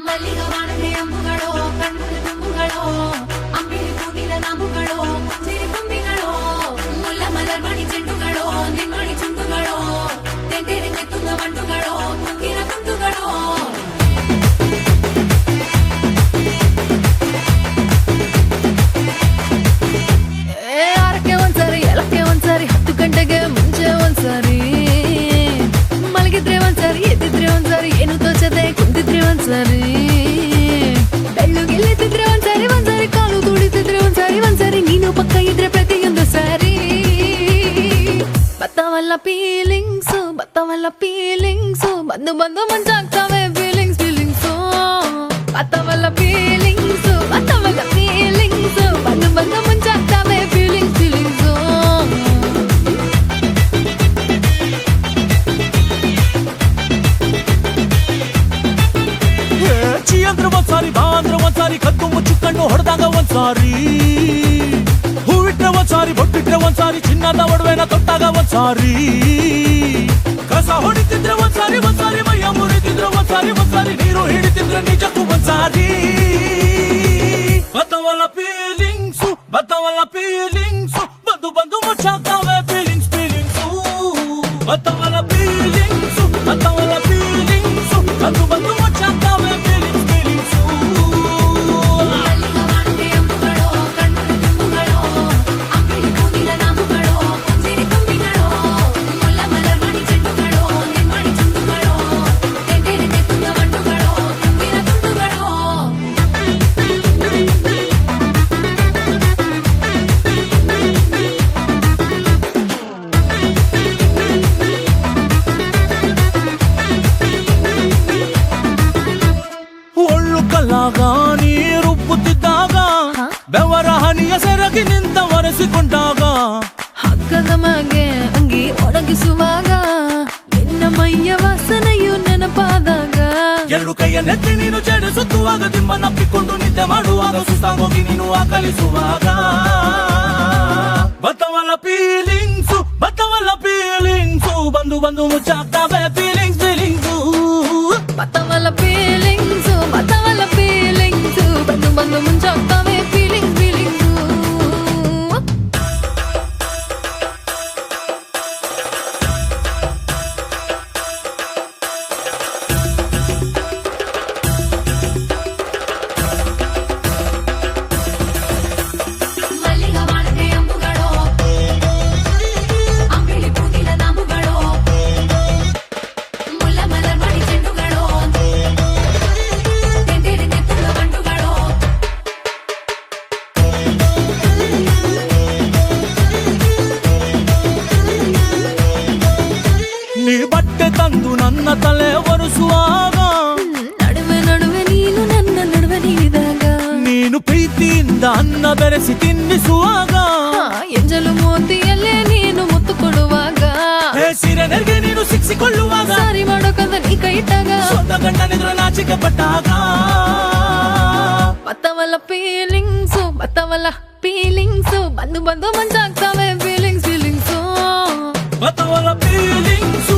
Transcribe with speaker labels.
Speaker 1: ಮಲ್ಲಿಗವಾಣದೆ ಅಂಬುಗಳೋ ಕಣ್ಣುಗಳ ತುಂಬುಗಳೋ ಅಂಬಿಳಿ ಹೂವಿನ ನಾಮುಗಳೋ ಮುಂಜಿರಿ ತುಂಬಿಗಳೋ ಮುಲ್ಲ ಮಲರ್ಮಣಿ ಚೆಂಡುಗಳೋ ನಿಮ್ಮಣಿ ಚುಂಡುಗಳೋ ತೆಂಟೆರೆ ತೆತ್ತುಂಗ ಬಂಡುಗಳೋ ತುಂಗಿನ ತುಂಡುಗಳೋ ಆರಕ್ಕೆ ಒಂದ್ಸರಿ ಏಳಕ್ಕೆ ಒಂದ್ಸರಿ 10 ಗಂಟೆಗೆ ಮುಂಚೆ ಒಂದ್ಸರಿ ಮಲಗಿದ್ರೆ ಒಂದ್ಸರಿ ಎದ್ದಿದ್ರೆ ಒಂದ್ಸರಿ ಏನು ತೋಚದೆ ಕುಂತಿದ್ರೆ ಒಂದ್ಸರಿ ಬೆಳ್ಳುಗೆಲ್ಲಿದ್ರೆ ಒಂದ್ಸರಿ ಕಾಲು ತುಳಿತಿದ್ರೆ ಒಂದ್ಸರಿ ನೀನು ಪಕ್ಕ ಇದ್ರೆ ಪ್ರತಿಯೊಂದು ಸಾರಿ ಬತ್ತವಲ್ಲ ಫೀಲಿಂಗ್ಸು ಬಂದು ಬಂದು ಮಂಚಾಗ್ತವೆ ಫೀಲಿಂಗ್ಸು ಬತ್ತವಲ್ಲ ಫೀಲಿಂಗ್ಸು ಬಂದು ಬಂದು ಮುಂಚಾಗ್ತವೆ ಫೀಲಿಂಗ್ಸು
Speaker 2: ಚಿ ಅಂದ್ರೆ ಒಂದ್ಸಾರಿ ಬಾ ಅಂದ್ರೆ ಒಂದ್ಸಾರಿ ಕದ್ದು ಮುಚ್ಚು ಕಣ್ಣು ಹೊಡೆದಾಗ ಒಂದ್ಸಾರಿ ಹೂವಿಟ್ರೆ ಒಂದ್ಸಾರಿ ಬೊಟ್ಟಿಟ್ರೆ ಒಂದ್ಸಾರಿ ಚಿನ್ನದ ಒಡವೆನ ತೊಟ್ಟಾಗ ಒಂದ್ಸಾರಿ ಕಸ ಹೊಡಿತಿದ್ರೆ ಒಂದ್ಸಾರಿ ಮೈಯ ಮುರಿತಿದ್ರೆ ಒಂದ್ಸಾರಿ ನೀರು ಹಿಡಿತಿದ್ರೆ ನಿಜಕ್ಕೂ ಒಂದ್ಸಾರಿ ಬತ್ತವಲ್ಲ ಫೀಲಿಂಗ್ಸು ಬಂದು ಬಂದು ಮುಚ್ಚಾಗ್ತಾವೆ ಫೀಲಿಂಗ್ಸು ಬತ್ತವಲ್ಲ ಫೀಲಿಂಗ್ಸು ಬಂದು ಬಂದು ಮುಚ್ಚಾಗ್ತಾವೆ ಫೀಲಿಂಗ್ಸು
Speaker 1: ಮಲ್ಲಿಗವಾಣದೆ ಅಂಬುಗಳೋ ಕಣ್ಣುಗಳ ತುಂಬುಗಳೋ ಅಂಬಿಳಿ ಹೂವಿನ ನಾಮುಗಳೋ ಮುಂಜಿರಿ ತುಂಬಿಗಳೋ ಮುಲ್ಲ ಮಲರ್ಮಣಿ ಚೆಂಡುಗಳೋ ನಿಮ್ಮಣಿ ಚುಂಡುಗಳೋ ತೆಂಟೆರೆ ತೆತ್ತುಂಗ ಬಂಡುಗಳೋ ತುಂಗಿನ ತುಂಡುಗಳೋ
Speaker 2: ಒಳ್ಳು ಕಲ್ಲಾಗ ನೀರುಪ್ಪುತ್ತಿದ್ದಾಗ ಬೆವರ ಹನಿಯ ಸೆರಗಿ ನಿಂತ ಒರೆಸಿಕೊಂಡಾಗ
Speaker 1: ಹಗ್ಗದ ಮಗೆ ಅಂಗಿ ಒಣಗಿಸುವಾಗ ನಿನ್ನ ಮೈಯ ವಾಸನೆಯು ನೆನಪಾದಾಗ
Speaker 2: ಎರಡು ಕೈಯ ನೆತ್ತಿ ನೀನು ಜಡೆ ಸುತ್ತುವಾಗ ದಿಮ್ಮನಪ್ಪಿಕೊಂಡು ನಿದ್ದೆ ಮಾಡುವಾಗ ಸುಸ್ತಾಗೋಗಿ ನೀನು ಆಕಲಿಸುವಾಗ ಬತ್ತವಲ್ಲ ಫೀಲಿಂಗ್ಸು ಬಂದು ಬಂದು ಮುಚ್ಚಾಗ್ತಾವೆ ಫೀಲಿಂಗ್ಸು
Speaker 1: ಬತ್ತವಲ್ಲ ಫೀಲಿಂಗ್ಸು ಬಂದು ಬಂದು ಮುಂಚಾಗ್ತವೆ ಫೀಲಿಂಗ್ಸು ಮಲ್ಲಿಗವಾಣದೆ ಅಂಬುಗಳೋ ಅಂಬಿಳಿ ಹೂವಿನ ನಾಮುಗಳೋ ಮುಲ್ಲ ಮಲರ್ಮಣಿ ಚೆಂಡುಗಳೋ ತೆಂಟೆರೆ ತೆತ್ತುಂಗ ಬಂಡುಗಳೋ
Speaker 2: ನೀ ಬಟ್ಟೆ ತಂದು ನನ್ನ ತಲೆ ಒರೆಸುವಾಗ
Speaker 1: ನಡುವೆ ನೀನು ನನ್ನ ನಡುವೆ ನೀಡಿದಾಗ
Speaker 2: ನೀನು ಪ್ರೀತಿಯಿಂದ ಅನ್ನ ಬೆರೆಸಿ ತಿನ್ನಿಸುವಾಗ
Speaker 1: ಎಂಜಲು ಮೋತಿಯಲ್ಲೇ ನೀನು ಮುತ್ತು ಕೊಡುವಾಗ
Speaker 2: ಸೀರೆ ನೆರಿಗೆ ನೀನು ಸಿಕ್ಕಿಕೊಳ್ಳುವಾಗ
Speaker 1: ಸಾರಿ ಮಾಡೋಕಂದ ನೀ ಕೈ ಇಟ್ಟಾಗ
Speaker 2: ಸ್ವಂತ ಗಂಡನೆದುರು ನಾಚಿಕೆ ಪಟ್ಟಾಗ
Speaker 1: ಬತ್ತವಲ್ಲ ಫೀಲಿಂಗ್ಸು ಬಂದು ಬಂದು ಮಂಚಾಗ್ತವೆ ಫೀಲಿಂಗ್ಸು
Speaker 2: ಬತ್ತವಲ್ಲ ಫೀಲಿಂಗ್ಸು